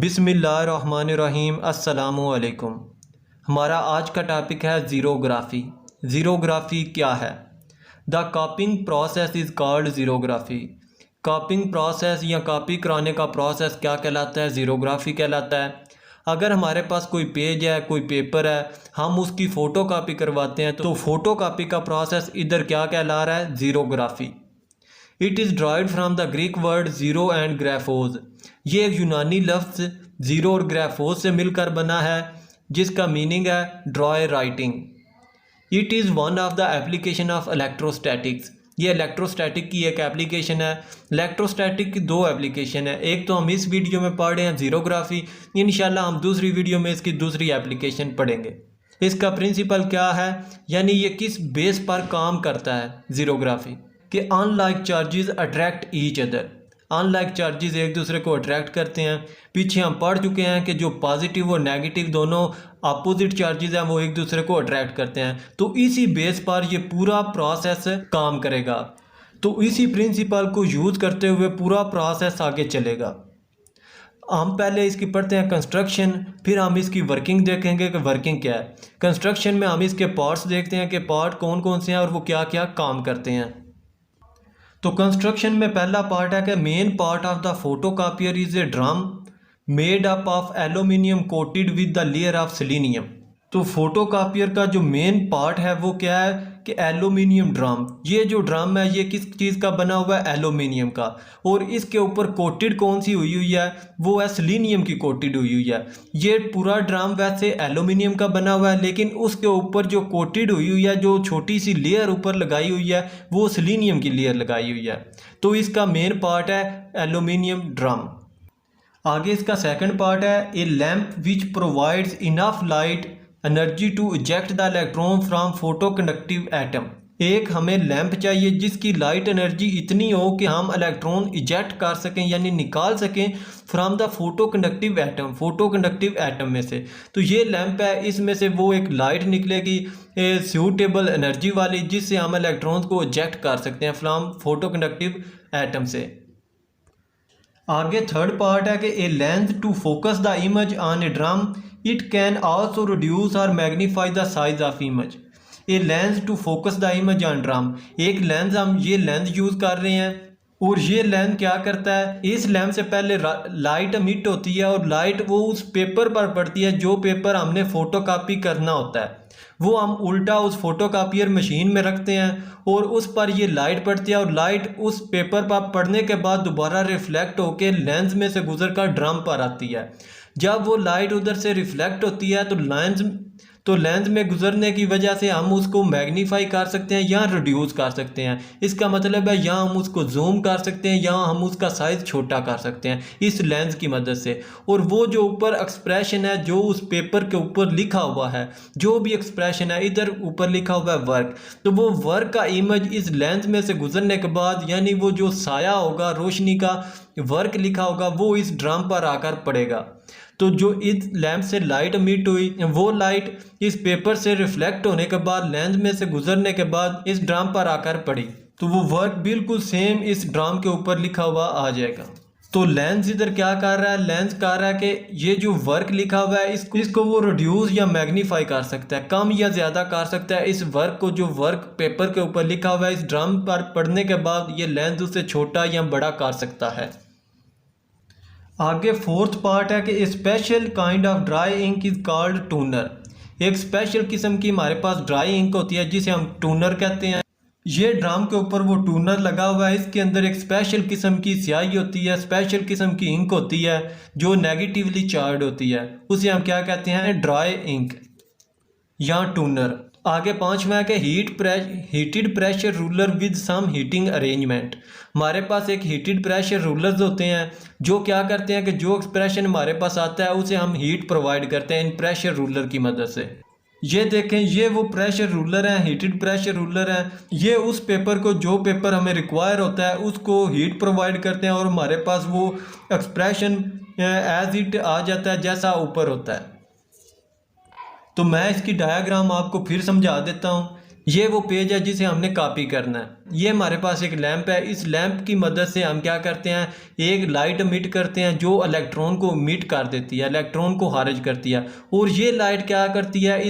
बिस्मिल्लाहिर्रहमानिर्रहीम अस्सलामुअलैकुम। हमारा आज का टॉपिक है ज़ीरोग्राफ़ी। ज़ीरोग्राफ़ी क्या है? The copying process is called xerography. Copying process या कॉपी कराने का प्रोसेस क्या कहलाता है? ज़ीरोग्राफ़ी कहलाता है। अगर हमारे पास कोई पेज है, कोई पेपर है, हम उसकी फ़ोटो कापी करवाते हैं तो फ़ोटो कापी का प्रोसेस इधर क्या कहला रहा है? Xerography. It is derived from the Greek word xero and graphos. ये एक यूनानी लफ्ज़ ज़ीरो और ग्राफोज से मिलकर बना है, जिसका मीनिंग है draw writing. It is one of the application of electrostatics. ये इलेक्ट्रोस्टैटिक की एक एप्लीकेशन है। इलेक्ट्रोस्टैटिक की दो एप्लीकेशन है, एक तो हम इस वीडियो में पढ़ रहे हैं ज़ीरोग्राफ़ी, इंशाल्लाह हम दूसरी वीडियो में इसकी दूसरी एप्लीकेशन पढ़ेंगे। इसका प्रिंसिपल क्या है, यानी ये किस बेस पर काम करता है ज़ीरोग्राफ़ी कि unlike charges attract each other. Unlike charges एक दूसरे को अट्रैक्ट करते हैं। पीछे हम पढ़ चुके हैं कि जो पॉजिटिव और नेगेटिव दोनों अपोजिट चार्जेस हैं वो एक दूसरे को अट्रैक्ट करते हैं। तो इसी बेस पर ये पूरा प्रोसेस काम करेगा। तो इसी प्रिंसिपल को यूज़ करते हुए पूरा प्रोसेस आगे चलेगा। हम पहले इसकी पढ़ते हैं कंस्ट्रक्शन, फिर हम इसकी वर्किंग देखेंगे कि वर्किंग क्या है। कंस्ट्रक्शन में हम इसके पार्ट्स देखते हैं कि पार्ट कौन कौन से हैं और वो क्या क्या काम करते हैं। तो कंस्ट्रक्शन में पहला पार्ट है कि main part of the photo copier is a drum made up of aluminium coated with the layer of selenium. तो फोटो कापियर का जो मेन पार्ट है वो क्या है कि एल्यूमिनियम ड्रम। ये जो ड्रम है ये किस चीज़ का बना हुआ है? एल्यूमिनियम का। और इसके ऊपर कोटेड कौन सी हुई हुई है? वो है सेलेनियम की कोटेड हुई हुई है। ये पूरा ड्रम वैसे एल्यूमिनियम का बना हुआ है, लेकिन उसके ऊपर जो कोटेड हुई हुई है, जो छोटी सी लेयर ऊपर लगाई हुई है, वो सेलेनियम की लेयर लगाई हुई है। तो इसका मेन पार्ट है एल्यूमिनियम ड्रम। आगे इसका सेकंड पार्ट है a lamp which provides enough light energy to eject the electron from photoconductive atom. एक हमें लैंप चाहिए जिसकी लाइट एनर्जी इतनी हो कि हम इलेक्ट्रॉन इजेक्ट कर सकें, यानी निकाल सकें from the photo conductive atom, photo conductive atom में से। तो ये लैंप है, इसमें से वो एक लाइट निकलेगी सूटेबल एनर्जी वाली, जिससे हम इलेक्ट्रॉन्स को इजेक्ट कर सकते हैं फ्रॉम फोटो कंडक्टिव एटम से। आगे थर्ड पार्ट है कि a lens to focus the image on a drum, it can also reduce or magnify the size of image. A lens to focus the image on drum, एक lens हम ये lens use कर रहे हैं और ये लेंस क्या करता है, इस लेंस से पहले लाइट एमिट होती है और लाइट वो उस पेपर पर पड़ती है जो पेपर हमने फ़ोटो कापी करना होता है। वो हम उल्टा उस फोटो कापियर मशीन में रखते हैं और उस पर ये लाइट पड़ती है और लाइट उस पेपर पर पड़ने के बाद दोबारा रिफ्लेक्ट होकर लेंस में से गुजर कर ड्रम पर आती है। जब वो लाइट उधर से रिफ्लेक्ट होती है तो लेंस में गुजरने की वजह से हम उसको मैग्नीफाई कर सकते हैं या रिड्यूस कर सकते हैं। इसका मतलब है या हम उसको जूम कर सकते हैं या हम उसका साइज़ छोटा कर सकते हैं इस लेंस की मदद से। और वो जो ऊपर एक्सप्रेशन है, जो उस पेपर के ऊपर लिखा हुआ है, जो भी एक्सप्रेशन है, इधर ऊपर लिखा हुआ है वर्क, तो वो वर्क का इमेज इस लेंस में से गुजरने के बाद, यानी वो जो साया होगा, रोशनी का वर्क लिखा होगा, वो इस ड्रम पर आकर पड़ेगा। तो जो इस लैंप से लाइट एमिट हुई, वो लाइट इस पेपर से रिफ्लेक्ट होने के बाद, लेंस में से गुजरने के बाद इस ड्रम पर आकर पड़ी, तो वो वर्क बिल्कुल सेम इस ड्रम के ऊपर लिखा हुआ आ जाएगा। तो लेंस इधर क्या कर रहा है? लेंस कर रहा है कि ये जो वर्क लिखा हुआ है इसको वो रिड्यूस या मैग्नीफाई कर सकता है, कम या ज़्यादा कर सकता है। इस वर्क को, जो वर्क पेपर के ऊपर लिखा हुआ है, इस ड्रम पर पड़ने के बाद ये लेंस उसे छोटा या बड़ा कर सकता है। आगे फोर्थ पार्ट है कि special kind of dry ink is called toner. एक स्पेशल किस्म की हमारे पास ड्राई इंक होती है जिसे हम टूनर कहते हैं। ये ड्रम के ऊपर वो टूनर लगा हुआ है, इसके अंदर एक स्पेशल किस्म की स्याही होती है, स्पेशल किस्म की इंक होती है जो नेगेटिवली चार्ज होती है, उसे हम क्या कहते हैं? ड्राई इंक या टूनर। आगे पांचवा है कि heated pressure roller with some heating arrangement. हमारे पास एक हीटेड प्रेशर रूलर्स होते हैं जो क्या करते हैं कि जो एक्सप्रेशन हमारे पास आता है उसे हम हीट प्रोवाइड करते हैं इन प्रेशर रूलर की मदद से। ये देखें, ये वो प्रेशर रूलर हैं, हीटेड प्रेशर रूलर हैं। ये उस पेपर को, जो पेपर हमें रिक्वायर होता है, उसको हीट प्रोवाइड करते हैं और हमारे पास वो एक्सप्रेशन एज इट आ जाता है जैसा ऊपर होता है। तो मैं इसकी डायग्राम आपको फिर समझा देता हूँ। ये वो पेज है जिसे हमने कॉपी करना है। ये हमारे पास एक लैंप है, इस लैंप की मदद से हम क्या करते हैं, एक लाइट इमिट करते हैं जो इलेक्ट्रॉन को इमिट कर देती है, इलेक्ट्रॉन को खारिज करती है। और ये लाइट क्या करती है,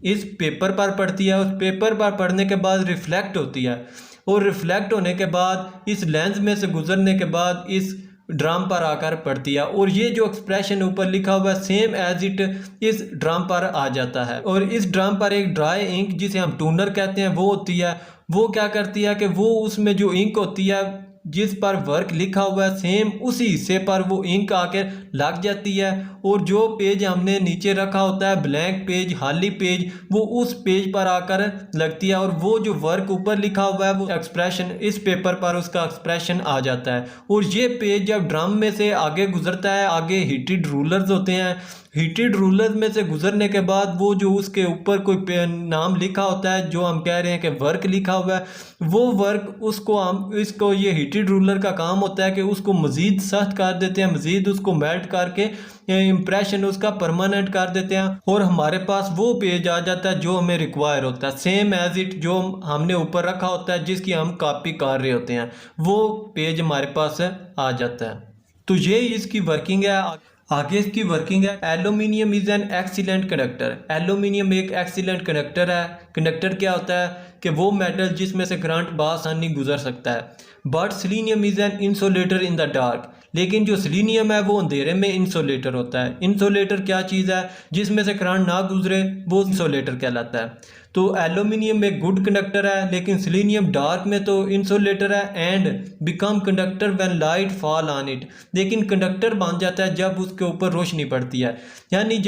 इस पेपर पर पड़ती है, उस पेपर पर पड़ने के बाद रिफ्लेक्ट होती है, और रिफ्लेक्ट होने के बाद इस लेंस में से गुजरने के बाद इस ड्रम पर आकर पड़ती है। और ये जो एक्सप्रेशन ऊपर लिखा हुआ है सेम एज इट इस ड्रम पर आ जाता है। और इस ड्रम पर एक ड्राई इंक जिसे हम टूनर कहते हैं वो होती है। वो क्या करती है कि वो उसमें जो इंक होती है जिस पर वर्क लिखा हुआ है सेम उसी हिस्से पर वो इंक आकर लग जाती है, और जो पेज हमने नीचे रखा होता है ब्लैंक पेज, खाली पेज, वो उस पेज पर आकर लगती है, और वो जो वर्क ऊपर लिखा हुआ है वो एक्सप्रेशन इस पेपर पर उसका एक्सप्रेशन आ जाता है। और ये पेज जब ड्रम में से आगे गुजरता है, आगे हीटेड रूलर्स होते हैं, हीटेड रूलर में से गुजरने के बाद वो जो उसके ऊपर कोई नाम लिखा होता है जो हम कह रहे हैं कि वर्क लिखा हुआ है, वो वर्क उसको हम इसको ये हीटेड रूलर का काम होता है कि उसको मज़ीद सख्त कर देते हैं, मज़ीद उसको मेल्ट करके इम्प्रेशन उसका परमानेंट कर देते हैं, और हमारे पास वो पेज आ जाता है जो हमें रिक्वायर होता है सेम एज इट जो हमने ऊपर रखा होता है जिसकी हम कॉपी कर रहे होते हैं, वो पेज हमारे पास आ जाता है। तो ये इसकी वर्किंग है। आगे इसकी वर्किंग है। Aluminium is an excellent conductor. Aluminium एक एक्सीलेंट कंडक्टर है। कंडक्टर क्या होता है कि वो मेटल जिसमें से करंट बआसानी गुजर सकता है। But selenium is an insulator in the dark. लेकिन जो सिलीनियम है वो अंधेरे में इंसुलेटर होता है। इंसुलेटर क्या चीज़ है, जिसमें से करंट ना गुजरे वो इंसुलेटर कहलाता है। तो एल्यूमिनियम एक गुड कंडक्टर है, लेकिन सिलीनियम डार्क में तो इंसुलेटर है and become conductor when light fall on it. लेकिन कंडक्टर बन जाता है जब उसके ऊपर रोशनी पड़ती है, यानी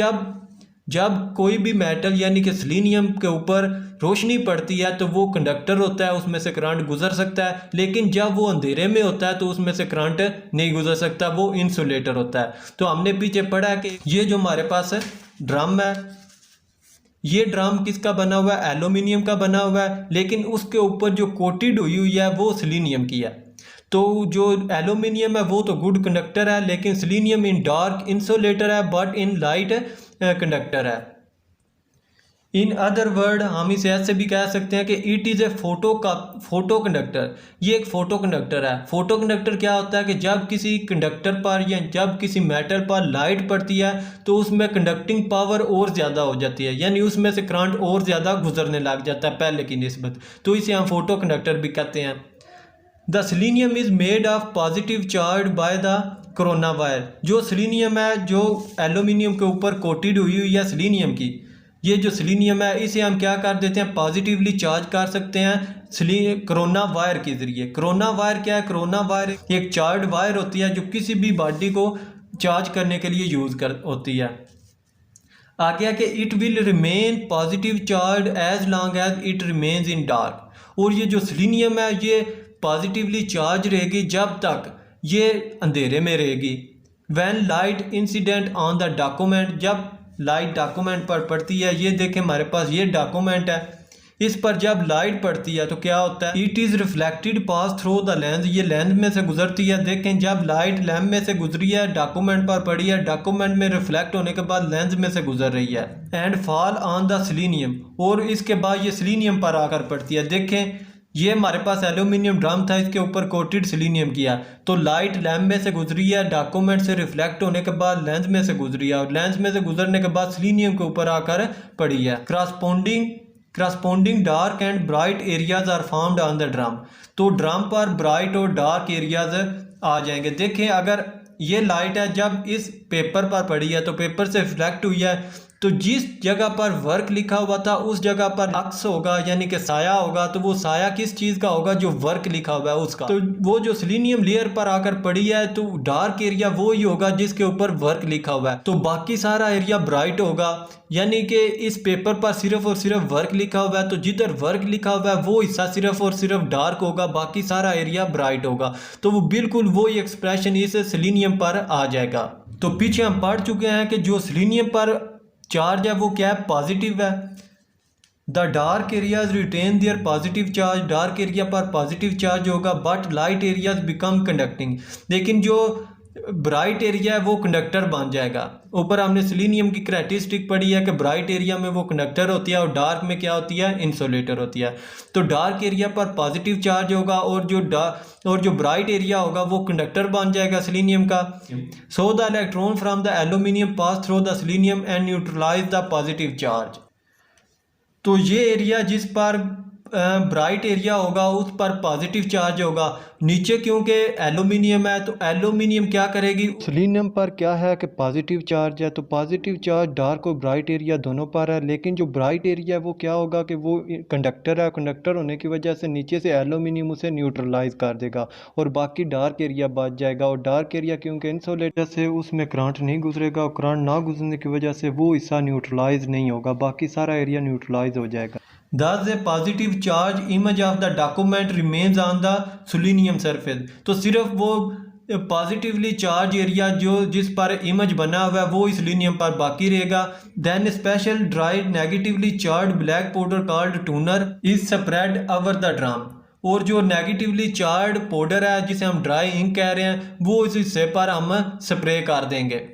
जब कोई भी मेटल यानी कि सिलीनियम के ऊपर रोशनी पड़ती है तो वो कंडक्टर होता है, उसमें से करंट गुजर सकता है। लेकिन जब वो अंधेरे में होता है तो उसमें से करंट नहीं गुजर सकता, वो इंसुलेटर होता है। तो हमने पीछे पढ़ा है कि ये जो हमारे पास है ड्रम है, ये ड्रम किसका बना हुआ है, एल्यूमिनियम का बना हुआ है, लेकिन उसके ऊपर जो कोटेड हुई है वो सिलीनियम की है। तो जो एल्यूमिनियम है वो तो गुड कंडक्टर है, लेकिन सिलीनियम इन डार्क इंसुलेटर है बट इन लाइट कंडक्टर है। इन अदर वर्ड हम इसे ऐसे भी कह सकते हैं कि it is a photo conductor. ये एक फोटो कंडक्टर है। फोटो कंडक्टर क्या होता है कि जब किसी कंडक्टर पर या जब किसी मेटल पर लाइट पड़ती है तो उसमें कंडक्टिंग पावर और ज़्यादा हो जाती है, यानी उसमें से करंट और ज़्यादा गुजरने लग जाता है पहले की निस्बत, तो इसे हम फोटो कंडक्टर भी कहते हैं। The selenium is made of positive charge by the corona wire. जो सिलीनियम है जो एल्यूमिनियम के ऊपर कोटेड हुई है सिलीनियम की, ये जो सिलीनियम है इसे हम क्या कर देते हैं, पॉजिटिवली चार्ज कर सकते हैं कोरोना वायर के ज़रिए। कोरोना वायर क्या है, कोरोना वायर एक चार्ज वायर होती है जो किसी भी बॉडी को चार्ज करने के लिए यूज़ होती है। आगे कि it will remain positive charge as long as it remains in dark. और ये जो सिलीनियम है ये पॉजिटिवली चार्ज रहेगी जब तक ये अंधेरे में रहेगी। When light incident on the document, जब लाइट डॉक्यूमेंट पर पड़ती है, ये देखें हमारे पास ये डॉक्यूमेंट है, इस पर जब लाइट पड़ती है तो क्या होता है, it is reflected pass through the lens. ये लेंस में से गुजरती है। देखें जब लाइट लैंप में से गुजरी है, डॉक्यूमेंट पर पड़ी है, डॉक्यूमेंट में रिफ्लेक्ट होने के बाद लेंस में से गुजर रही है, and fall on the selenium, और इसके बाद ये सिलीनियम पर आकर पड़ती है। देखें ये हमारे पास एल्यूमिनियम ड्रम था, इसके ऊपर कोटेड सिलीनियम किया, तो लाइट लैंप में से गुजरी है, डॉक्यूमेंट से रिफ्लेक्ट होने के बाद लेंस में से गुजरी है, और लेंस में से गुजरने के बाद सिलीनियम के ऊपर आकर पड़ी है। Corresponding dark and bright areas are found on the drum. तो ड्रम पर ब्राइट और डार्क एरियाज आ जाएंगे। देखें अगर ये लाइट है जब इस पेपर पर पड़ी है तो पेपर से रिफ्लेक्ट हुई है, तो जिस जगह पर वर्क लिखा हुआ था उस जगह पर अक्स होगा यानी कि साया होगा। तो वो साया किस चीज़ का होगा, जो वर्क लिखा हुआ है उसका। तो वो जो सिलीनियम लेयर पर आकर पड़ी है तो डार्क एरिया वो ही होगा जिसके ऊपर वर्क लिखा हुआ है, तो बाकी सारा एरिया ब्राइट होगा। यानी कि इस पेपर पर सिर्फ और सिर्फ वर्क लिखा हुआ है, तो जिधर वर्क लिखा हुआ है वो हिस्सा सिर्फ और सिर्फ डार्क होगा, बाकी सारा एरिया ब्राइट होगा। तो वो बिल्कुल वही एक्सप्रेशन इस सिलीनियम पर आ जाएगा। तो पीछे हम पढ़ चुके हैं कि जो सिलीनियम पर चार्ज है वो क्या है, पॉजिटिव है। The dark areas retain their positive charge. Dark area पर पॉजिटिव चार्ज होगा, but light areas become conducting. लेकिन जो ब्राइट एरिया है वो कंडक्टर बन जाएगा। ऊपर हमने सेलेनियम की करैक्टरिस्टिक पढ़ी है कि ब्राइट एरिया में वो कंडक्टर होती है और डार्क में क्या होती है, इंसुलेटर होती है। तो डार्क एरिया पर पॉजिटिव चार्ज होगा और जो ब्राइट एरिया होगा वो कंडक्टर बन जाएगा सेलेनियम का। So the electron from the aluminium pass through the selenium and neutralise the positive charge. तो ये एरिया जिस पर ब्राइट एरिया होगा उस पर पॉजिटिव चार्ज होगा। नीचे क्योंकि एल्यूमिनियम है तो एल्यूमिनियम क्या करेगी, सेलेनियम पर क्या है कि पॉजिटिव चार्ज है, तो पॉजिटिव चार्ज डार्क और ब्राइट एरिया दोनों पर है। लेकिन जो ब्राइट एरिया है वो क्या होगा कि वो कंडक्टर है, कंडक्टर होने की वजह से नीचे से एल्यूमिनियम उसे न्यूट्रलाइज कर देगा और बाकी डार्क एरिया बच जाएगा। और डार्क एरिया क्योंकि इंसुलेटर से उसमें करंट नहीं गुजरेगा और करंट ना गुजरने की वजह से वो हिस्सा न्यूट्रलाइज नहीं होगा, बाकी सारा एरिया न्यूट्रलाइज हो जाएगा। Thus, a positive charge image of the document remains on the selenium surface। तो सिर्फ वो पॉजिटिवली चार्ज एरिया जो जिस पर इमेज बना हुआ है वो इस सेलेनियम पर बाकी रहेगा। Then special dried negatively charged black powder called toner is spread over the drum. और जो नेगेटिवली चार्ज पाउडर है जिसे हम ड्राई इंक कह रहे हैं वो इस हिस्से पर हम स्प्रे कर देंगे।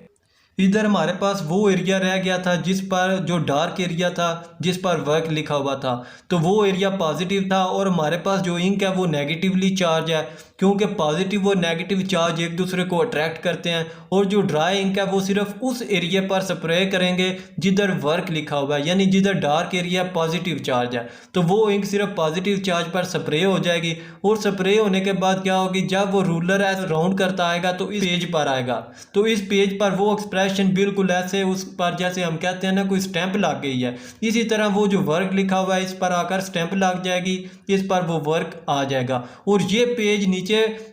इधर हमारे पास वो एरिया रह गया था जिस पर जो डार्क एरिया था जिस पर वर्क लिखा हुआ था, तो वो एरिया पॉजिटिव था और हमारे पास जो इंक है वो नेगेटिवली चार्ज है क्योंकि पॉजिटिव और नेगेटिव चार्ज एक दूसरे को अट्रैक्ट करते हैं। और जो ड्राई इंक है वो सिर्फ उस एरिया पर स्प्रे करेंगे जिधर वर्क लिखा हुआ है, यानी जिधर डार्क एरिया पॉजिटिव चार्ज है तो वो इंक सिर्फ पॉजिटिव चार्ज पर स्प्रे हो जाएगी। और स्प्रे होने के बाद क्या होगी, जब वो रूलर है राउंड करता आएगा तो इस पेज पर आएगा, तो इस पेज पर वो एक्सप्रेशन बिल्कुल ऐसे उस पर जैसे हम कहते हैं ना कोई स्टैंप लग गई है, इसी तरह वो जो वर्क लिखा हुआ है इस पर आकर स्टैंप लग जाएगी, इस पर वो वर्क आ जाएगा। और ये पेज नीचे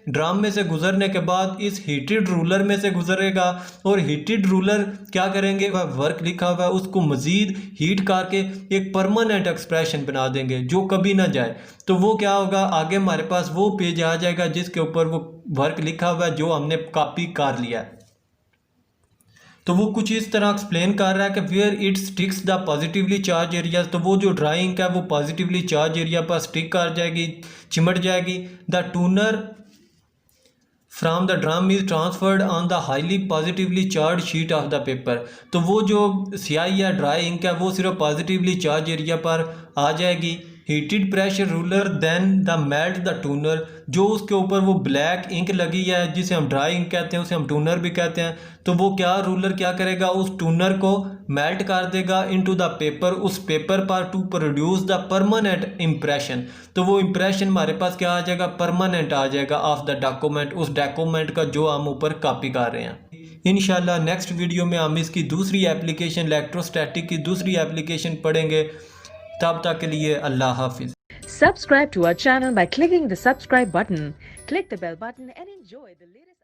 ड्रम में से गुजरने के बाद इस हीटेड रूलर में से गुजरेगा और हीटेड रूलर क्या करेंगे, वह वर्क लिखा हुआ है उसको मजीद हीट करके एक परमानेंट एक्सप्रेशन बना देंगे जो कभी ना जाए। तो वो क्या होगा, आगे हमारे पास वो पेज आ जाएगा जिसके ऊपर वो वर्क लिखा हुआ है जो हमने कॉपी कर लिया है। तो वो कुछ इस तरह एक्सप्लेन कर रहा है कि where it sticks the positively charged area, तो वो जो ड्राई इंक है वो पॉजिटिवली चार्ज एरिया पर स्टिक कर जाएगी, चिमट जाएगी। The toner from the drum is transferred on the highly positively charged sheet of the paper. तो वो जो स्याही या ड्राई इंक है वो सिर्फ पॉजिटिवली चार्ज एरिया पर आ जाएगी। Heated pressure roller then the melt the toner, जो उसके ऊपर वो ब्लैक इंक लगी है जिसे हम ड्राई इंक कहते हैं उसे हम टूनर भी कहते हैं, तो वो क्या रूलर क्या करेगा, उस टूनर को मेल्ट कर देगा इनटू द पेपर, उस पेपर पर to produce the permanent impression. तो वो इम्प्रेशन हमारे पास क्या आ जाएगा, परमानेंट आ जाएगा ऑफ द डॉक्यूमेंट, उस डॉक्यूमेंट का जो हम ऊपर कॉपी कर रहे हैं। इंशाल्लाह नेक्स्ट वीडियो में हम इसकी दूसरी एप्लीकेशन इलेक्ट्रोस्टैटिक की दूसरी एप्लीकेशन पढ़ेंगे। तब तक के लिए अल्लाह हाफिज। Subscribe to our channel by clicking the subscribe button. Click the bell button and enjoy the latest